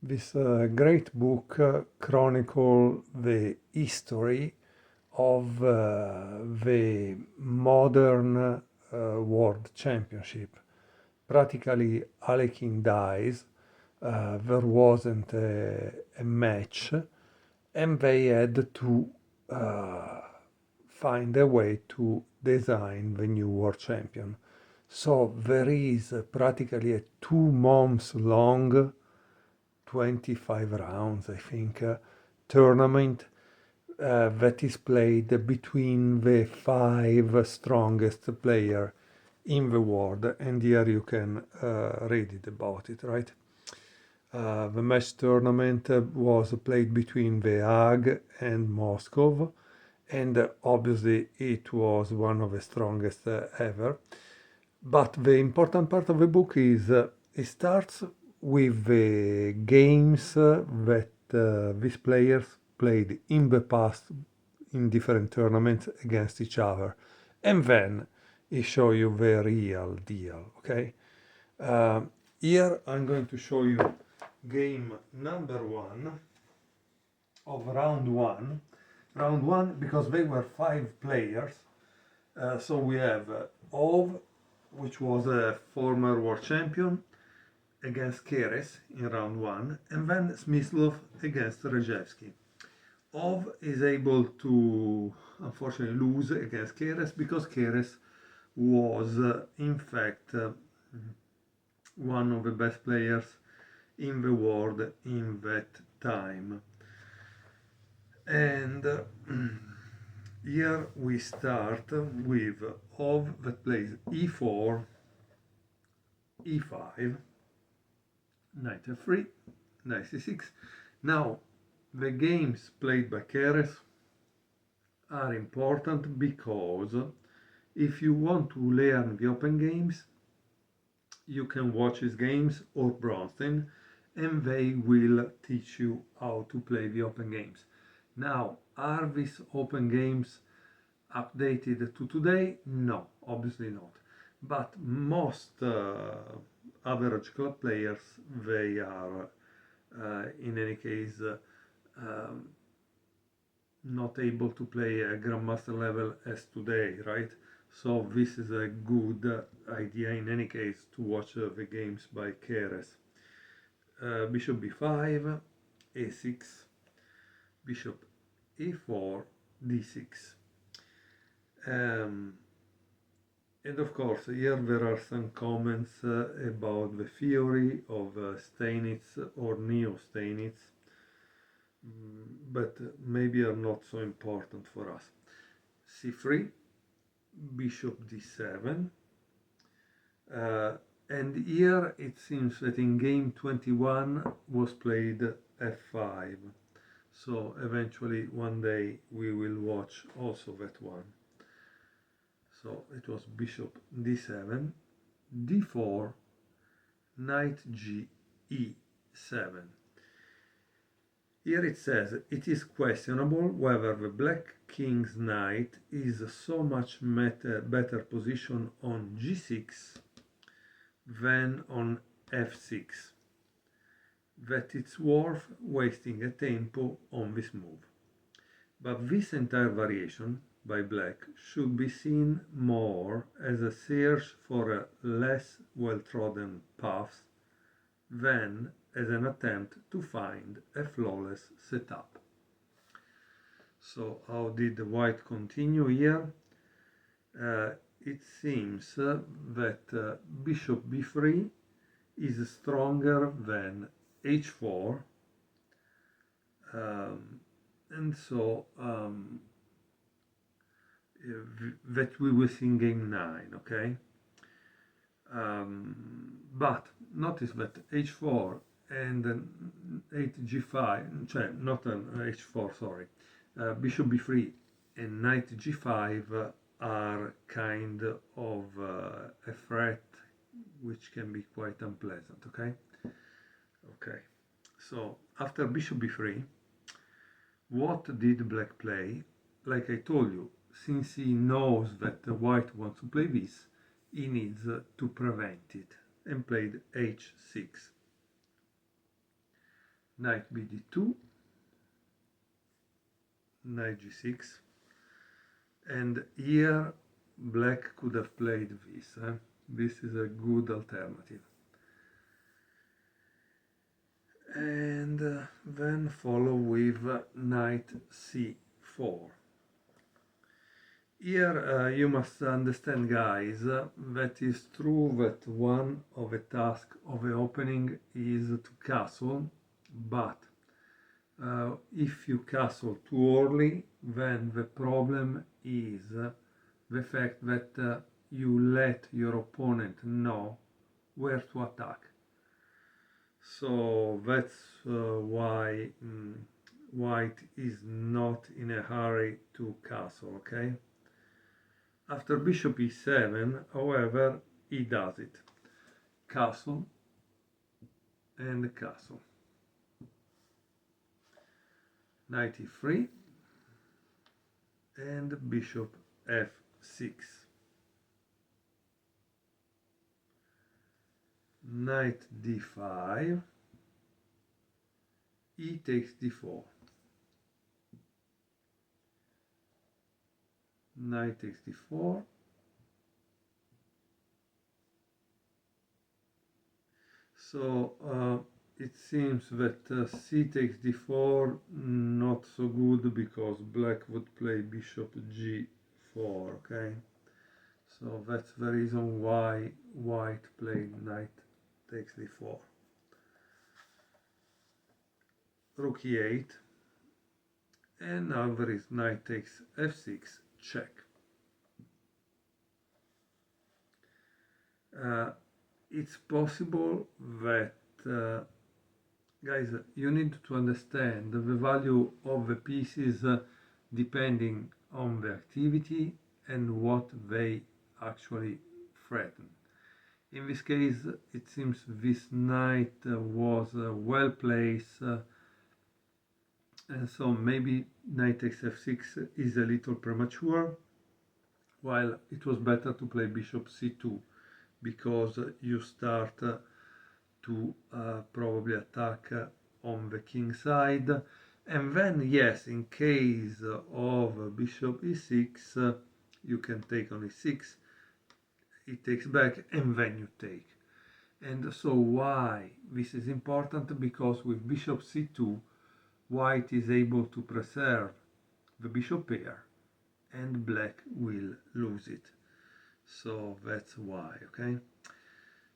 This great book chronicle the history of the modern world championship. Practically Alekhine dies, there wasn't a match, and they had to uh, find a way to design the new world champion. So there is practically a 2 months long 25 rounds, I think, tournament that is played between the five strongest player in the world, and here you can read it about it, right? The match tournament was played between the Hague and Moscow, and obviously it was one of the strongest ever. But the important part of the book is it starts with the games that these players played in the past in different tournaments against each other. And then it show you the real deal, okay? Uh, Here I'm going to show you game number one of round one. Round one, because they were five players. So we have Ov, which was a former world champion, against Keres in round one, and then Smyslov against Rejevsky. Ov is able to unfortunately lose against Keres because Keres was in fact one of the best players in the world in that time. And here we start with Ov that plays e4, e5, knight f3, knight c6. Now, the games played by Keres are important because if you want to learn the open games, you can watch his games or Bronstein, and they will teach you how to play the open games. Now, are these open games updated to today? No, obviously not. But most average club players, they are in any case not able to play a grandmaster level as today, right? So this is a good idea in any case to watch the games by Keres. Bishop b5, a6, bishop e4, d6. And of course, here there are some comments about the theory of Steinitz or Neo-Steinitz, but maybe are not so important for us. c3, bishop d7, and here it seems that in game 21 was played f5. So eventually one day we will watch also that one. So it was bishop d7, d4, knight g e7. Here it says it is questionable whether the black king's knight is so much better position on g6 than on f6 that it's worth wasting a tempo on this move. But this entire variation by black should be seen more as a search for a less well-trodden path than as an attempt to find a flawless setup. So how did the white continue here? It seems that bishop b3 is stronger than h4, and so that we will see in game 9, okay? But notice that h4 and 8g5, not an h4, sorry, bishop b3 and knight g5 are kind of a threat which can be quite unpleasant, okay? Okay, so after bishop b3, what did black play? Like I told you, since he knows that the white wants to play this, he needs to prevent it, and played h6. knight bd2, knight g6, and here black could have played this. This is a good alternative. And then follow with knight c4. Here you must understand, guys, that is true that one of the tasks of the opening is to castle, but if you castle too early, then the problem is the fact that you let your opponent know where to attack. So that's why white is not in a hurry to castle, okay? After bishop e7, however, he does it. Castle and castle. Knight e3 and bishop f6. Knight d5, e takes d4. Knight takes d4. So it seems that c takes d4 not so good, because black would play bishop g4, okay? So that's the reason why white played knight takes d4. Rook e8, and now there is knight takes f6, check. It's possible that, guys, you need to understand the value of the pieces depending on the activity and what they actually threaten. In this case, it seems this knight was well placed, and so maybe knight takes f6 is a little premature, while it was better to play bishop c2, because you start to probably attack on the king side, and then yes, in case of bishop e6, you can take on e6, it takes back, and then you take. And so why this is important? Because with bishop c2, white is able to preserve the bishop pair, and black will lose it. So that's why, okay?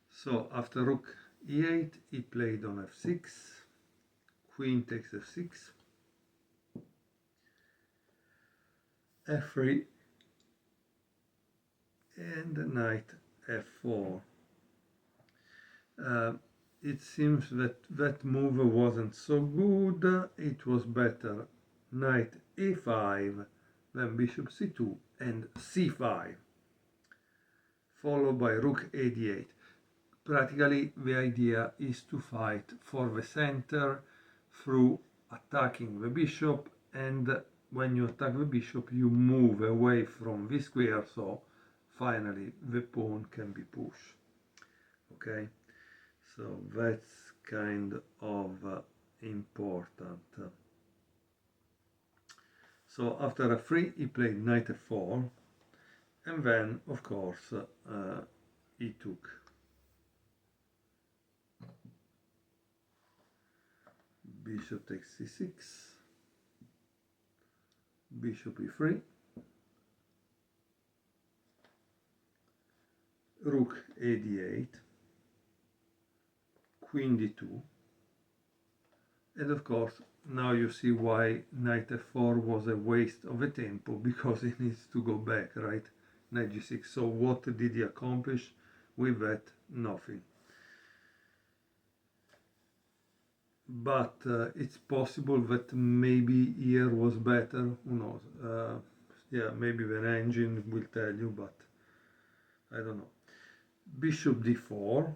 So after rook e8, he played on f6, queen takes f6, f3, and knight f4. It seems that that move wasn't so good. It was better knight e5, then bishop c2 and c5, followed by rook a d8. Practically, the idea is to fight for the center through attacking the bishop, and when you attack the bishop, you move away from this square, so finally the pawn can be pushed. Okay, so that's kind of important. So after f3, he played knight f4, and then, of course, he took. Bishop takes c6, bishop e3, rook a d8, queen d2, and of course now you see why knight f4 was a waste of a tempo, because he needs to go back, right? Knight g6. So what did he accomplish with that? Nothing. But it's possible that maybe here was better, who knows? Yeah, maybe the engine will tell you, but I don't know. Bishop d4,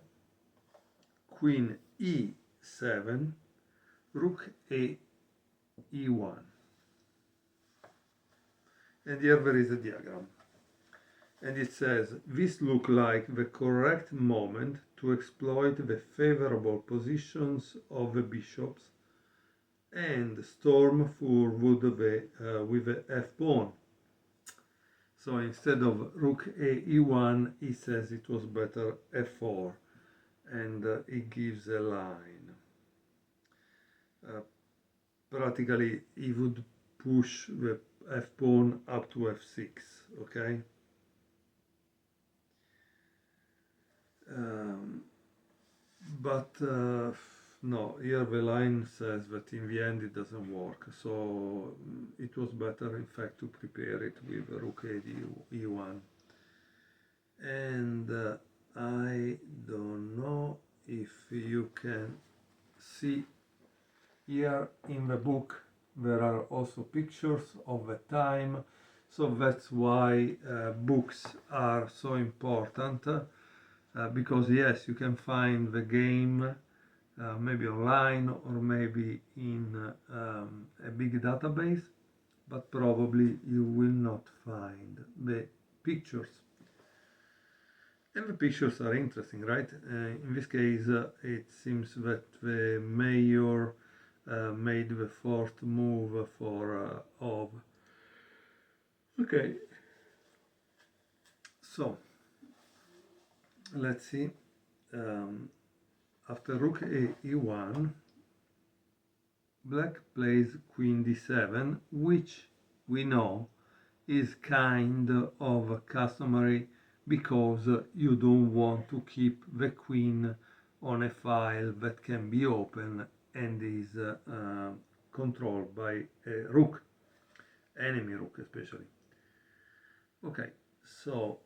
queen e7, rook a e1. And here there is a diagram. And it says, this looks like the correct moment to exploit the favorable positions of the bishops and storm forward with a f pawn. So instead of rook a e1, he says it was better f4, and he gives a line. Practically, he would push the f pawn up to f6, okay? But no, here the line says that in the end it doesn't work, so it was better in fact to prepare it with rook a e1. And I don't know if you can see here in the book there are also pictures of the time, so that's why books are so important, because yes, you can find the game maybe online or maybe in a big database, but probably you will not find the pictures. And the pictures are interesting, right? In this case, it seems that the mayor made the fourth move for Ov. Okay, so let's see. After rook e1, black plays queen d7, which we know is kind of customary because you don't want to keep the queen on a file that can be open and is controlled by a rook, enemy rook especially. Okay, so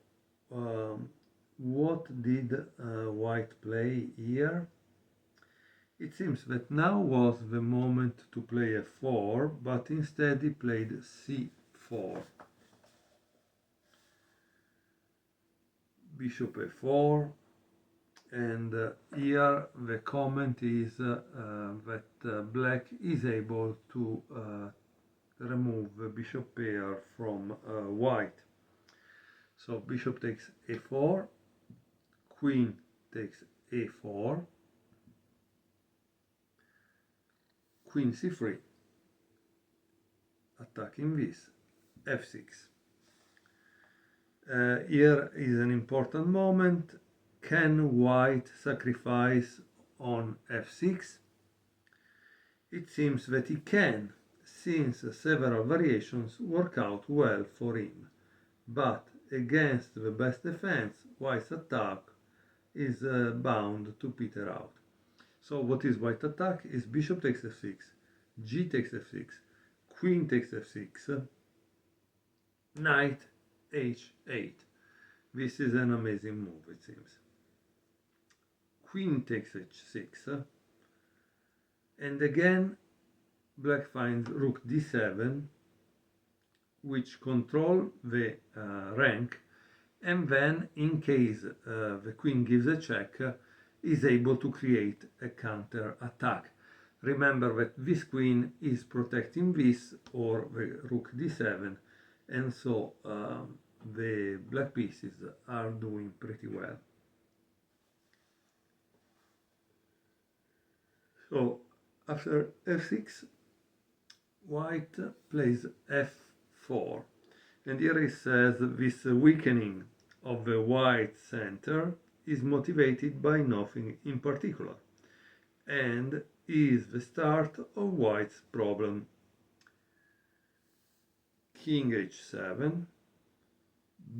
what did white play here? It seems that now was the moment to play f4, but instead he played c4. Bishop a4, and here the comment is that black is able to remove the bishop pair from white. So bishop takes a4, queen takes a4, queen c3, attacking this, f6. Here is an important moment. Can white sacrifice on f6? It seems that he can, since several variations work out well for him. But against the best defense, white's attack is bound to peter out. So what is white attack? Is bishop takes f6, g takes f6, queen takes f6, knight h8. This is an amazing move, it seems. Queen takes h6, and again black finds rook d7, which control the rank, and then in case the queen gives a check, is able to create a counter attack. Remember that this queen is protecting this, or the rook d7, and so the black pieces are doing pretty well. So after f6, white plays f4, and here it says this weakening of the white center is motivated by nothing in particular, and is the start of white's problem. King h7,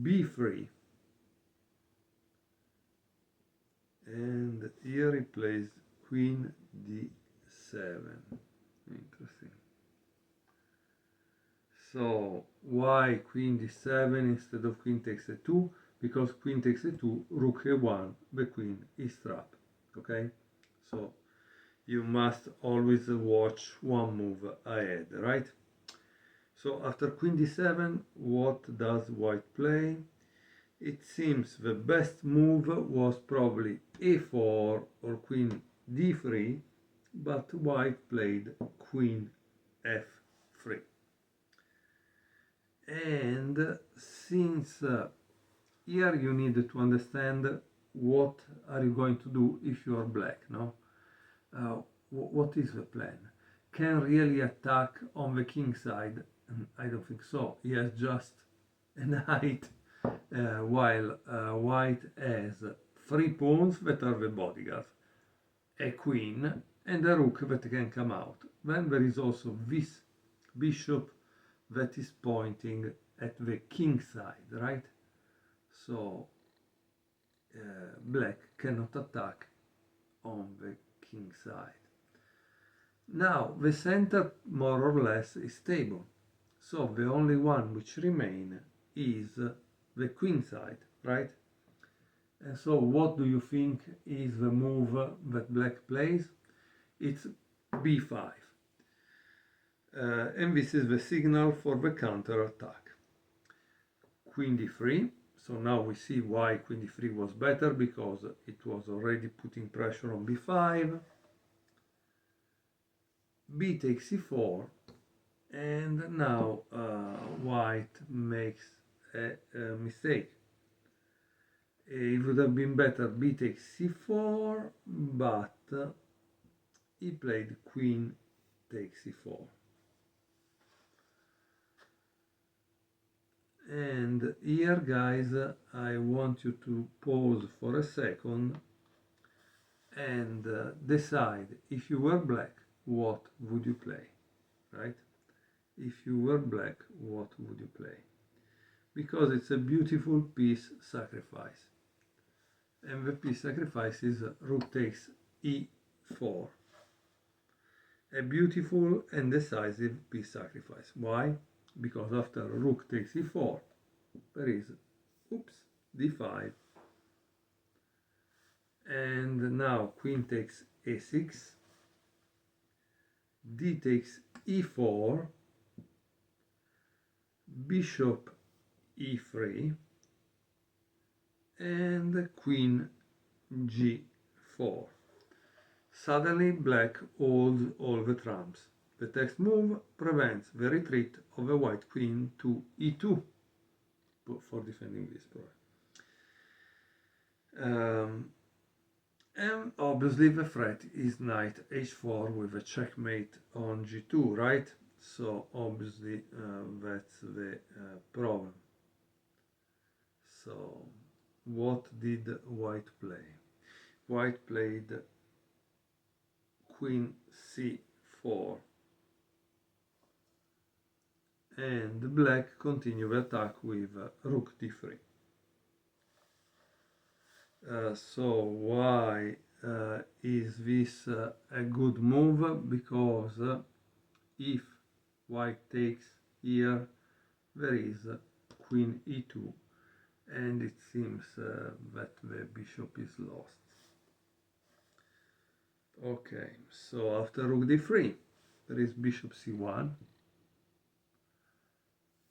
b3, and here he plays queen d7. Interesting. So why queen d7 instead of queen takes a2? Because queen takes a2, rook a1, the queen is trapped. Okay, so you must always watch one move ahead, right? So after queen d7, what does white play? It seems the best move was probably a4 or queen d3, but white played queen f3. And since here you need to understand what are you going to do if you are black, no? What is the plan? can really attack on the king side? I don't think so. He has just a knight, while white has 3 pawns that are the bodyguards, a queen, and a rook that can come out. Then there is also this bishop that is pointing at the king side, right? So black cannot attack on the king side. Now the center more or less is stable, so the only one which remain is the queen side, right? And so what do you think is the move that black plays? It's b5. And this is the signal for the counter attack. Queen d3. So now we see why queen d3 was better, because it was already putting pressure on b5. B takes c4, and now white makes a mistake. It would have been better b takes c4, but he played queen takes c4. And here, guys, I want you to pause for a second and decide, if you were black, what would you play, right? If you were black, what would you play? Because it's a beautiful piece sacrifice. And the piece sacrifice is rook takes e4. A beautiful and decisive piece sacrifice. Why? Because after rook takes e4, there is, d5. And now queen takes a6, d takes e4, bishop e3, and queen g4. Suddenly black holds all the trumps. The text move prevents the retreat of the white queen to e2 for defending this point. And obviously the threat is knight h4 with a checkmate on g2, right? So obviously that's the problem. So what did white play? White played queen c4, and black continued the attack with rook d3. So why is this a good move? Because if white takes here, there is queen e2, and it seems that the bishop is lost. Okay, so after rook d3, there is bishop c1,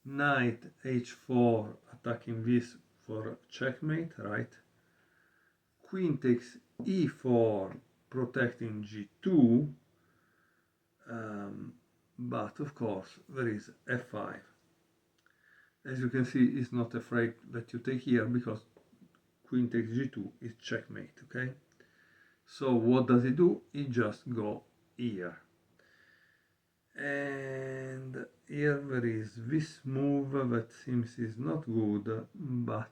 knight h4 attacking this for checkmate, right? Queen takes e4 protecting g2, but of course there is f5. As you can see, it's not afraid that you take here, because queen takes g2 is checkmate, okay? So what does he do? He just go here. And here there is this move that seems is not good, but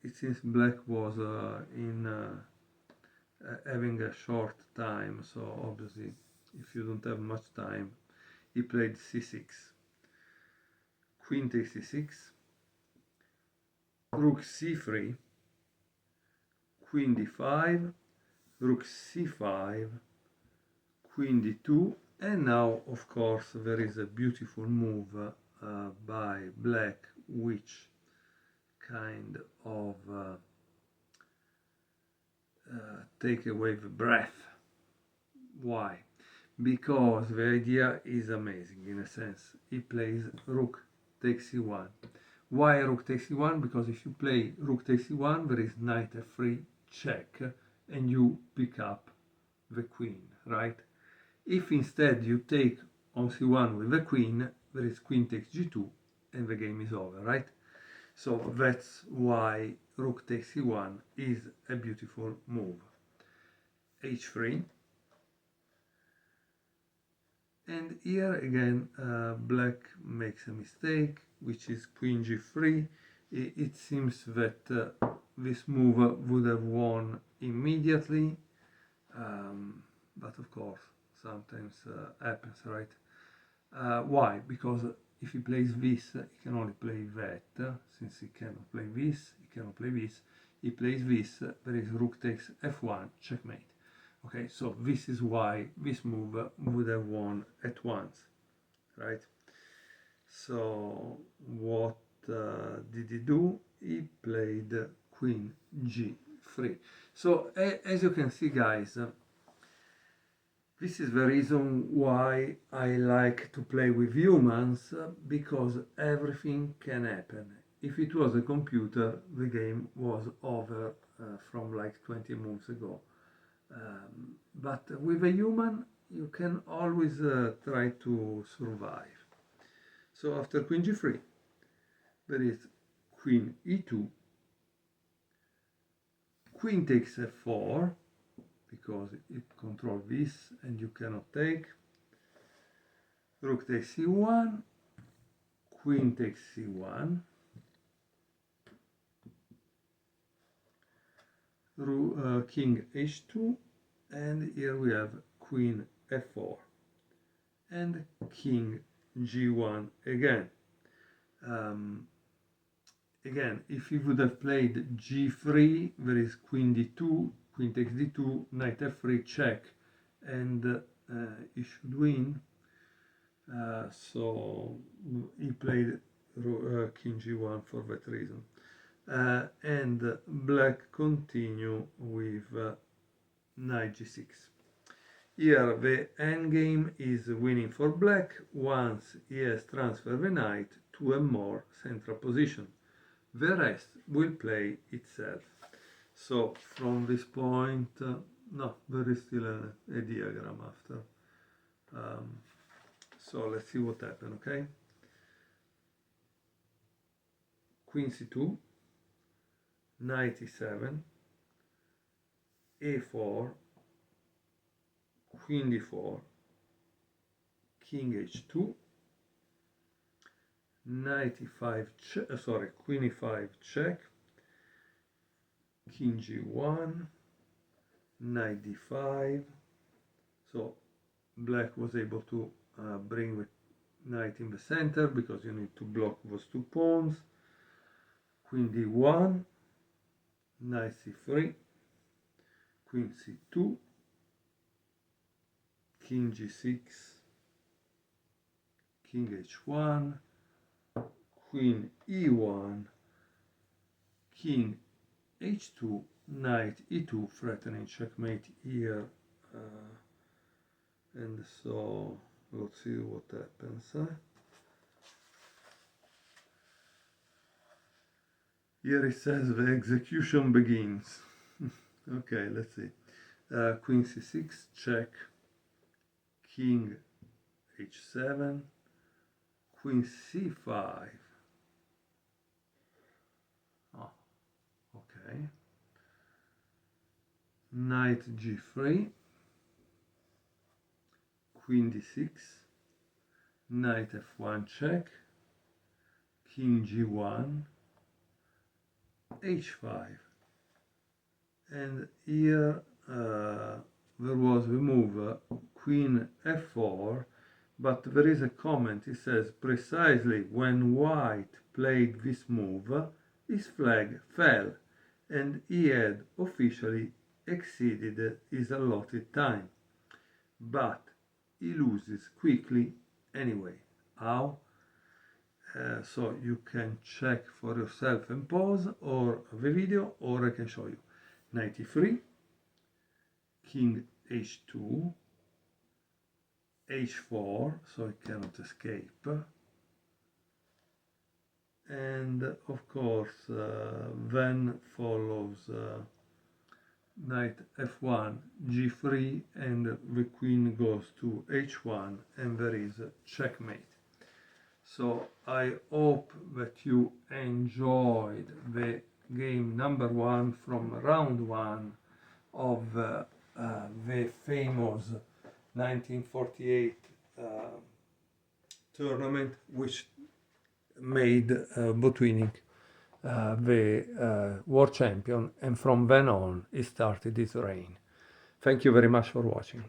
it seems black was having a short time, so obviously if you don't have much time, he played c6. Queen takes c6, rook c3, queen d5, rook c5, queen d2, and now of course there is a beautiful move by black, which kind of take away the breath. Why? Because the idea is amazing in a sense. He plays rook takes c1. Why rook takes c1? Because if you play rook takes c1, there is knight f3 check, and you pick up the queen, right? If instead you take on c1 with the queen, there is queen takes g2, and the game is over, right? So that's why rook takes c1 is a beautiful move. h3, And here again, black makes a mistake, which is queen g3. It seems that this move would have won immediately, but of course, sometimes happens, right? Why? Because if he plays this, he can only play that. Since he cannot play this, he cannot play this. He plays this, there is rook takes f1, checkmate. Okay, so this is why this move would have won at once, right? So what did he do? He played queen g3. So as you can see, guys, this is the reason why I like to play with humans, because everything can happen. If it was a computer, the game was over from like 20 moves ago. But with a human, you can always try to survive. So after queen g3, there is queen e2, queen takes f4, because it controls this and you cannot take, rook takes c1, queen takes c1, king h2, and here we have queen f4 and king g1 again. Again, if he would have played g3, there is queen d2, queen takes d2, knight f3, check, and he should win. So he played king g1 for that reason. And black continue with knight g6. Here the endgame is winning for black once he has transferred the knight to a more central position. The rest will play itself. So from this point, no, there is still a diagram after. So let's see what happened, okay? Queen c2, knight e7, a4, queen d4, king h2, knight e5, queen e5 check, king g1, knight d5. So black was able to bring the knight in the center because you need to block those two pawns. Queen d1, knight c3, queen c2, king g6, king h1, queen e1, king h2, knight e2, threatening checkmate here, and so let's see what happens. Here it says the execution begins. Okay, let's see. Queen c6 check, king h7, queen c5. Oh, okay. Knight g3, queen d6, knight f1 check, king g1, h5, and here there was the move queen f4, but there is a comment. It says precisely when white played this move, his flag fell and he had officially exceeded his allotted time, but he loses quickly anyway. How? So you can check for yourself and pause or the video, or I can show you. Knight e3, king h2, h4, so it cannot escape, and of course then follows knight f1, g3, and the queen goes to h1, and there is checkmate. So I hope that you enjoyed the game number 1 from round 1 of the famous 1948 tournament which made Botvinnik the world champion, and from then on he started his reign. Thank you very much for watching.